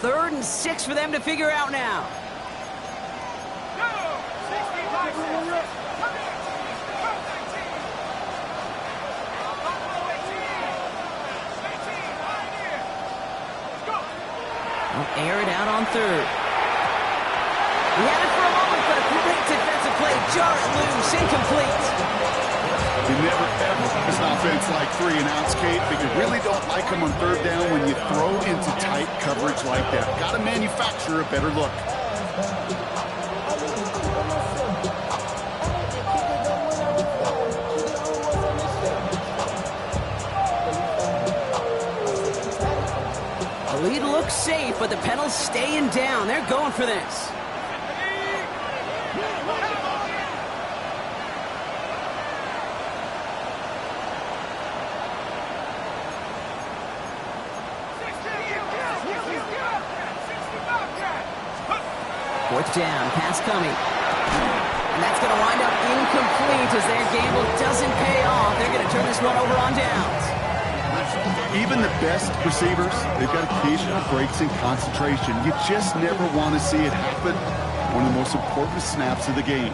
Third and 6 for them to figure out now. They'll air it out on 3rd. He had it for a moment, but a great defensive play. Jar it loose, incomplete. You never ever use an offense like 3-and-outs, Kate, but you really don't like them on 3rd down when you throw into tight coverage like that. Got to manufacture a better look. The lead looks safe, but the penalty's staying down. They're going for this. Fourth down, pass coming. And that's going to wind up incomplete as their gamble doesn't pay off. They're going to turn this one over on downs. Even the best receivers, they've got occasional breaks in concentration. You just never want to see it happen. One of the most important snaps of the game.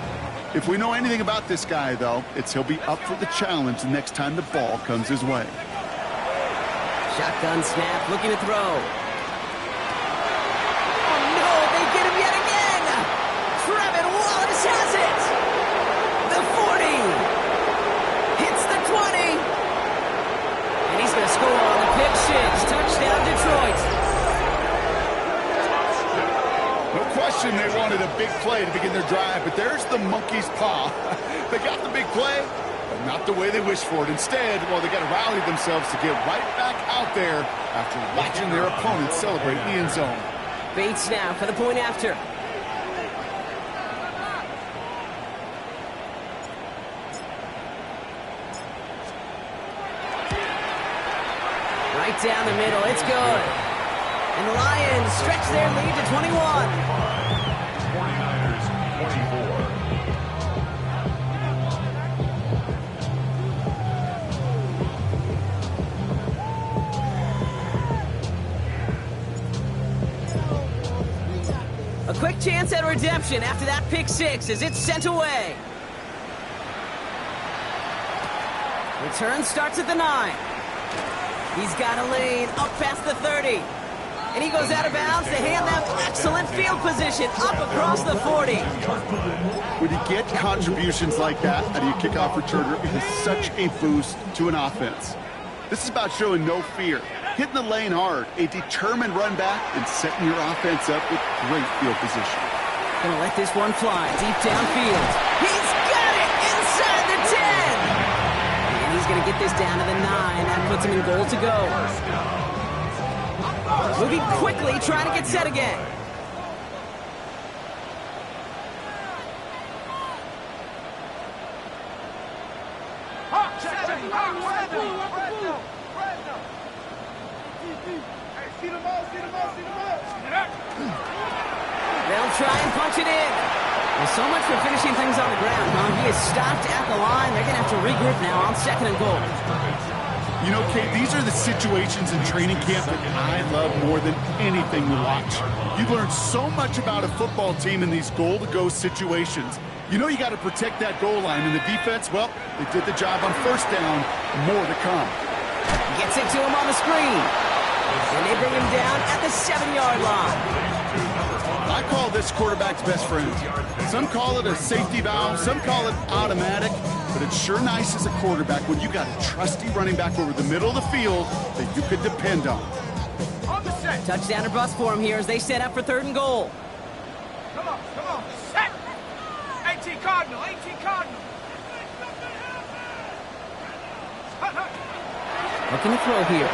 If we know anything about this guy, though, it's he'll be up for the challenge the next time the ball comes his way. Shotgun snap, looking to throw. Oh, no, they get him yet again. Trevin Wallace has it. The 40. Hits the 20. And he's going to score on the pick six. Touchdown, Detroit. No question they wanted a big play to begin their drive, but there's the monkey's paw. They got the big play, but not the way they wished for it. Instead, well, they got to rally themselves to get right back out there after watching their opponents celebrate in the end zone. Bates now for the point after. Right down the middle, it's good. And the Lions stretch their lead to 21. 49ers, 24. A quick chance at redemption after that pick six as it's sent away. Return starts at the 9. He's got a lane up past the 30. And he goes out of bounds to hand them excellent field position up across the 40. When you get contributions like that out of your kickoff returner, it is such a boost to an offense. This is about showing no fear, hitting the lane hard, a determined run back, and setting your offense up with great field position. Gonna let this one fly deep downfield. He's got it inside the 10. And he's gonna get this down to the 9. That puts him in goal to go. Moving quickly, trying to get set again. They'll try and punch it in. Well, so much for finishing things on the ground, huh? He is stopped at the line. They're going to have to regroup now on 2nd and goal. You know, Kate, these are the situations in training camp that I love more than anything to watch. You learn so much about a football team in these goal-to-go situations. You know you got to protect that goal line, and the defense, well, they did the job on 1st down. More to come. Gets it to him on the screen. And they bring him down at the 7-yard line. I call this quarterback's best friend. Some call it a safety valve, some call it automatic, but it's sure nice as a quarterback when you got a trusty running back over the middle of the field that you could depend on. Touchdown or bust for him here as they set up for 3rd and goal. Come on, set! 18 Cardinal, 18 Cardinal. Looking to throw here.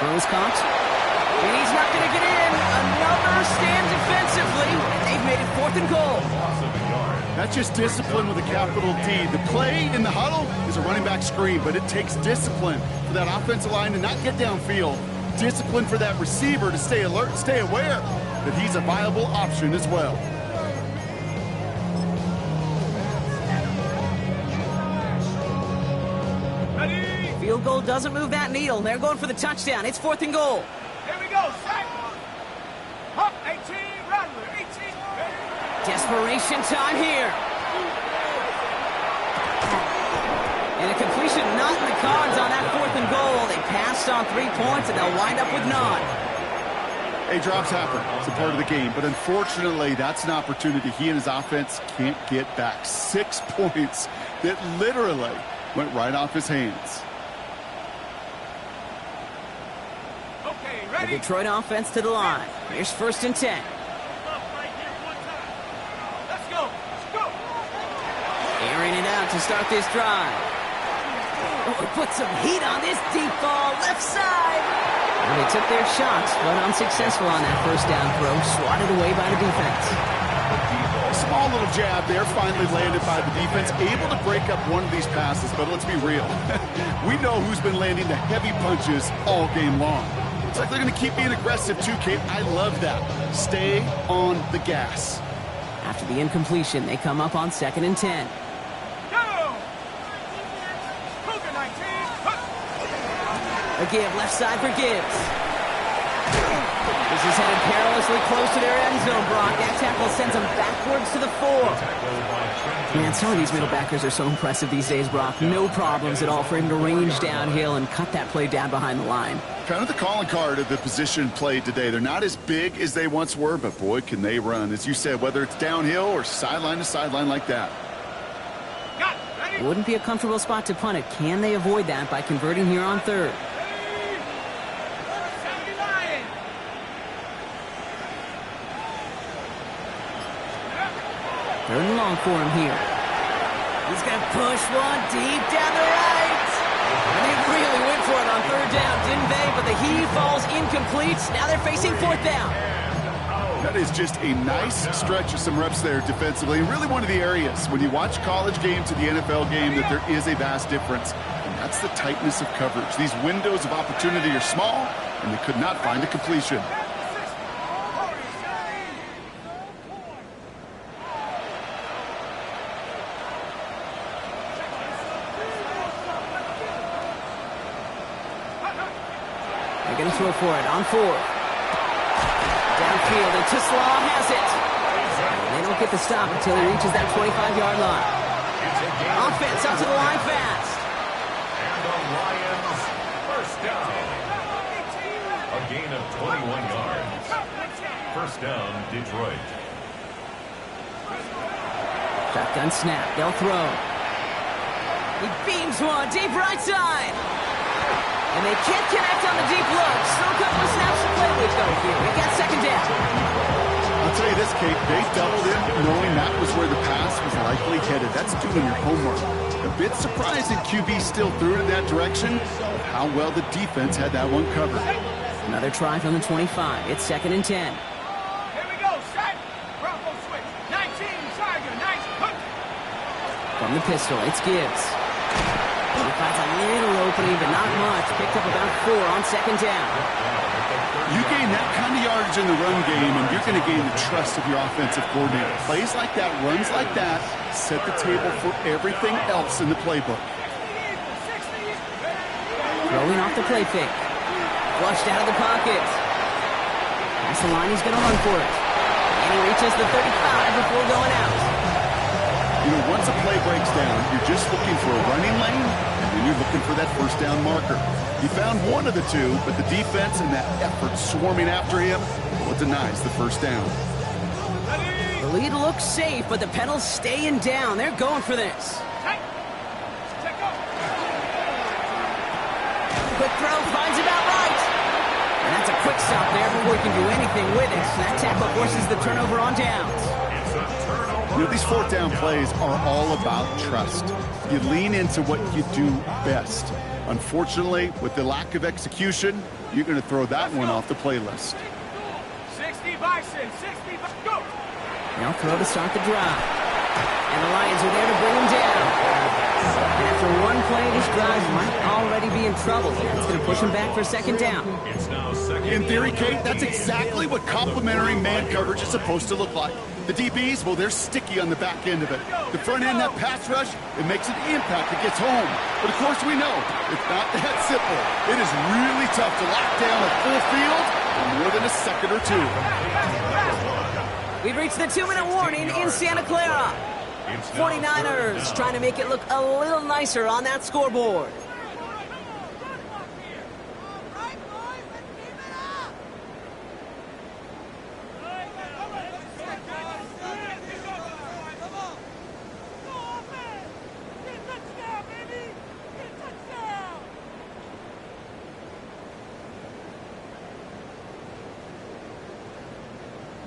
Throws caught. And he's not going to get in. Another stand defensively. And they've made it 4th and goal. That's just discipline with a capital D. The play in the huddle is a running back screen, but it takes discipline for that offensive line to not get downfield. Discipline for that receiver to stay alert, stay aware that he's a viable option as well. Field goal doesn't move that needle. They're going for the touchdown. It's 4th and goal. Here we go, set! Up, 18, Rattler, 18. Desperation time here. And a completion not in the cards on that 4th and goal. They passed on 3 points, and they'll wind up with none. Hey, drops happen. It's a part of the game. But unfortunately, that's an opportunity he and his offense can't get back. 6 points that literally went right off his hands. Okay, The ready? Detroit offense to the line. Here's 1st and 10. Let's go, let's go. Airing it out to start this drive. Oh, he put some heat on this deep ball, left side. Well, they took their shots, but unsuccessful on that 1st down throw, swatted away by the defense. Small little jab there, finally landed by the defense, able to break up one of these passes, but let's be real. We know who's been landing the heavy punches all game long. Looks like they're going to keep being aggressive too, Kate. I love that. Stay on the gas. After the incompletion, they come up on 2nd and 10. Go! Cougar 19. A give, left side for Gibbs. This is headed perilously close to their end zone, Brock. That tackle sends them backwards to the 4. Man, some of these middle backers are so impressive these days, Brock. No problems at all for him to range downhill and cut that play down behind the line. Kind of the calling card of the position played today. They're not as big as they once were, but boy, can they run. As you said, whether it's downhill or sideline to sideline like that. Got it, ready? Wouldn't be a comfortable spot to punt it. Can they avoid that by converting here on 3rd? 79. Third and long for him here. He's going to push one deep down the right. And they really went for it on 3rd down, didn't they? But the heave falls incomplete. Now they're facing 4th down. That is just a nice stretch of some reps there defensively. And really one of the areas when you watch college game to the NFL game that there is a vast difference. And that's the tightness of coverage. These windows of opportunity are small, and they could not find a completion. They're going to throw for it on 4th. Downfield, and Tisslaw has it. They don't get the stop until he reaches that 25-yard line. Offense up to the line fast. And the Lions, 1st down. A gain of 21 yards. 1st down, Detroit. Shotgun snap, they'll throw. He beams one, deep right side. And they can't connect on the deep look. Still a couple of snaps to play with, though, here. We got 2nd down. I'll tell you this, Kate, they doubled in knowing that was where the pass was likely headed. That's doing your homework. A bit surprising QB still threw it in that direction, but how well the defense had that one covered. Another try from the 25. It's 2nd and 10. Here we go, set. Bronco switch. 19, Tiger, nice. Hook. From the pistol, it's Gibbs. He finds a little opening, but not much. Picked up about 4 on 2nd down. You gain that kind of yardage in the run game, and you're going to gain the trust of your offensive coordinator. Plays like that, runs like that, set the table for everything else in the playbook. Throwing off the play fake. Flushed out of the pocket. That's the line, he's going to run for it. And he reaches the 35 before going out. You know, once a play breaks down, you're just looking for a running lane, and then you're looking for that first down marker. He found one of the two, but the defense and that effort swarming after him, well, it denies the first down. The lead looks safe, but the pedals staying down. They're going for this. Quick throw, finds about right. And that's a quick stop there before he can do anything with it. That tackle forces the turnover on downs. You know, these 4th down plays are all about trust. You lean into what you do best. Unfortunately, with the lack of execution, you're going to throw that one off the playlist. 60 Bison, 60 Bison, go! Now throw to start the drive. And the Lions are there to bring him down. And after one play, this drive might already be in trouble. It's going to push him back for 2nd down. In theory, Kate, that's exactly what complementary man coverage is supposed to look like. The DBs, well, they're sticky on the back end of it. The front end, that pass rush, it makes an impact. It gets home. But, of course, we know it's not that simple. It is really tough to lock down a full field for more than a second or two. We've reached the 2-minute warning in Santa Clara. 49ers trying to make it look a little nicer on that scoreboard.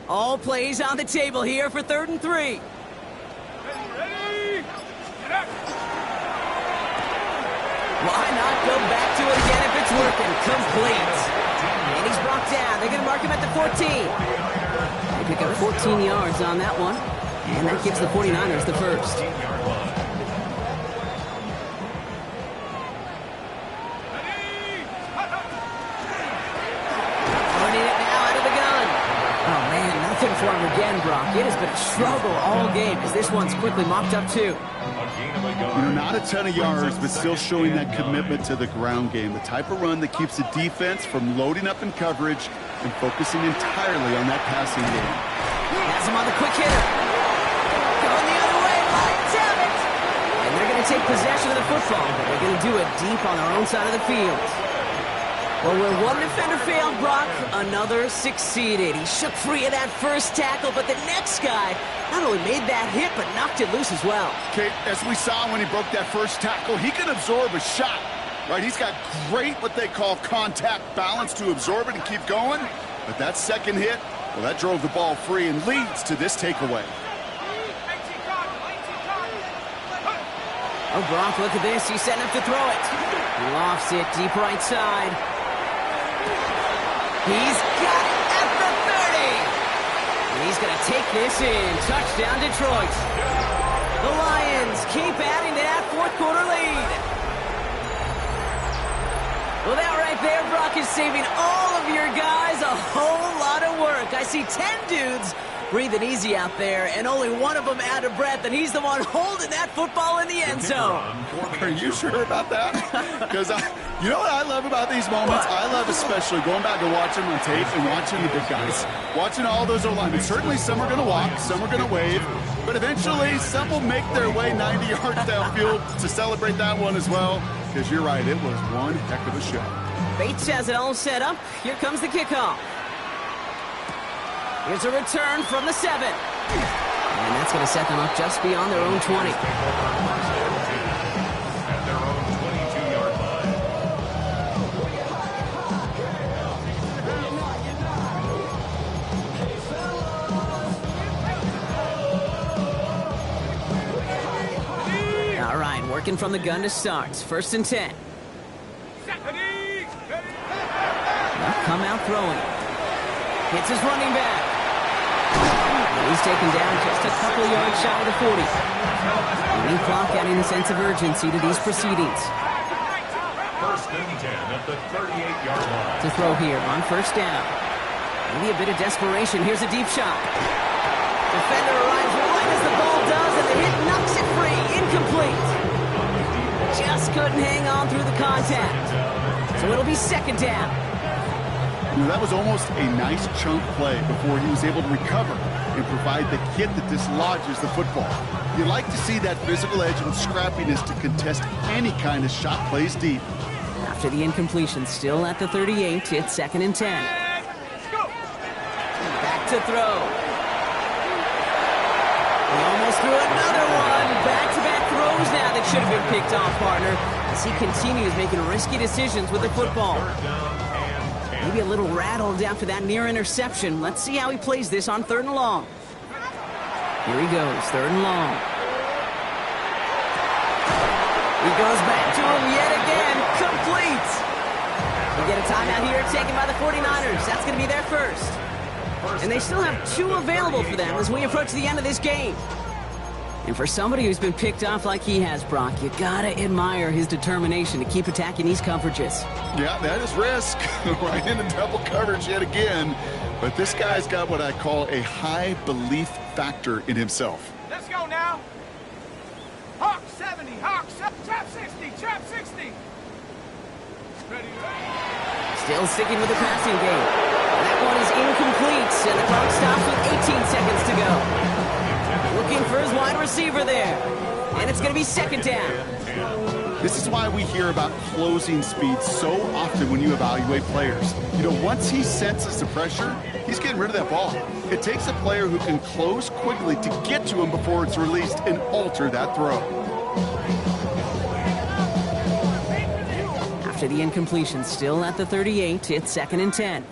All plays on the table here for 3rd and 3. Ready? Get up! Why not go back to it again if it's working? Complete. And he's brought down. They're going to mark him at the 14. They pick up 14 yards on that one. And that gives the 49ers the first. Running it now out of the gun. Oh, man, nothing for him again, Brock. It has been a struggle all game as this one's quickly mopped up, too. You know, not a ton of yards, but still showing that commitment to the ground game. The type of run that keeps the defense from loading up in coverage and focusing entirely on that passing game. Has him on the quick hitter. Going the other way. Lions have it. And they're going to take possession of the football, but they're going to do it deep on their own side of the field. Well, where one defender failed, Brock, another succeeded. He shook free of that first tackle, but the next guy not only made that hit, but knocked it loose as well. Kate, as we saw when he broke that first tackle, he can absorb a shot, right? He's got great, what they call contact balance to absorb it and keep going. But that second hit, well, that drove the ball free and leads to this takeaway. Oh, Brock, look at this. He's setting up to throw it. He lofts it deep right side. He's got it at the 30. And he's going to take this in. Touchdown, Detroit. The Lions keep adding to that fourth quarter lead. Well, that right there, Brock, is saving all of your guys a whole lot of work. I see 10 dudes breathing easy out there, and only one of them out of breath, and he's the one holding that football in the end zone. Are you sure about that? Because you know what I love about these moments? I love especially going back and watching on tape and watching the big guys. Watching all those O-linemen. Certainly some are going to walk, some are going to wave, but eventually some will make their way 90 yards downfield to celebrate that one as well. Because you're right, it was one heck of a show. Bates has it all set up. Here comes the kickoff. Here's a return from the 7. And that's going to set them up just beyond their own 20. At their own 22-yard line. All right, working from the gun to start. 1st and 10. come out throwing. Hits his running back. And he's taken down just a couple yards shy of the 40. Running clock adding a sense of urgency to these proceedings. First and 10 at the 38-yard line. To throw here on first down. Maybe a bit of desperation. Here's a deep shot. Defender arrives right as the ball does, and the hit knocks it free. Incomplete. Just couldn't hang on through the contact. So it'll be second down. That was almost a nice chunk play before he was able to recover and provide the hit that dislodges the football. You like to see that physical edge and scrappiness to contest any kind of shot plays deep. After the incompletion, still at the 38, it's second and 10. Back to throw. He almost threw another one. Back-to-back throws now that should have been picked off, partner, as he continues making risky decisions with the football. Maybe a little rattled after that near interception. Let's see how he plays this on third and long. Here he goes, third and long. He goes back to him yet again. Complete. We get a timeout here taken by the 49ers. That's going to be their first. And they still have 2 available for them as we approach the end of this game. And for somebody who's been picked off like he has, Brock, you gotta admire his determination to keep attacking these coverages. Yeah, that is risk. Right into double coverage yet again. But this guy's got what I call a high belief factor in himself. Let's go now. Hawk 70, Hawk, trap 60, trap 60. Ready. Still sticking with the passing game. That one is incomplete, and the clock stops with 18 seconds to go. Looking for his wide receiver there. And it's going to be second down. This is why we hear about closing speed so often when you evaluate players. You know, once he senses the pressure, he's getting rid of that ball. It takes a player who can close quickly to get to him before it's released and alter that throw. After the incompletion, still at the 38, it's second and 10.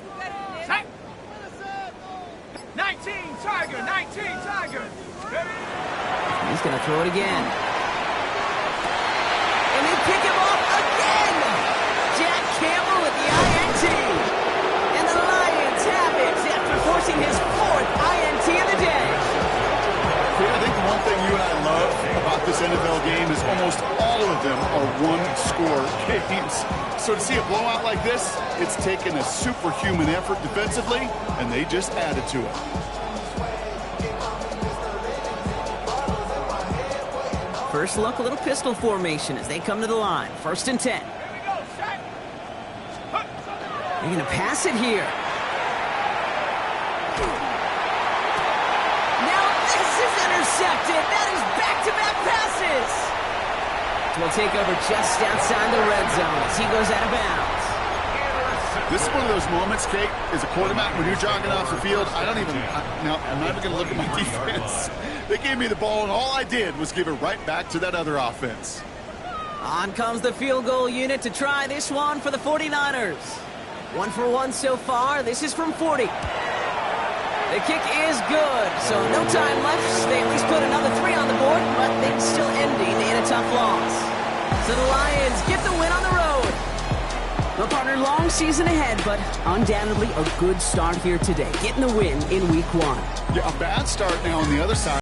19, Tiger, 19, Tiger. He's going to throw it again. And they pick him off again! Jack Campbell with the INT. And the Lions have it after forcing his 4th INT of the day. I think the one thing you and I love about this NFL game is almost all of them are one-score games. So to see a blowout like this, it's taken a superhuman effort defensively, and they just added to it. First look, a little pistol formation as they come to the line. First and 10. They're going to pass it here. Now this is intercepted. That is back-to-back passes. Will take over just outside the red zone as he goes out of bounds. This is one of those moments, Kate, as a quarterback, when you're jogging off the field, I'm not even going to look at my defense. They gave me the ball, and all I did was give it right back to that other offense. On comes the field goal unit to try this one for the 49ers. 1 for 1 so far. This is from 40. The kick is good, so no time left. They at least put another 3 on the board, but things still ending in a tough loss. So the Lions get the win on the road. Well, partner, long season ahead, but undoubtedly a good start here today, getting the win in week 1. Yeah, a bad start now on the other side.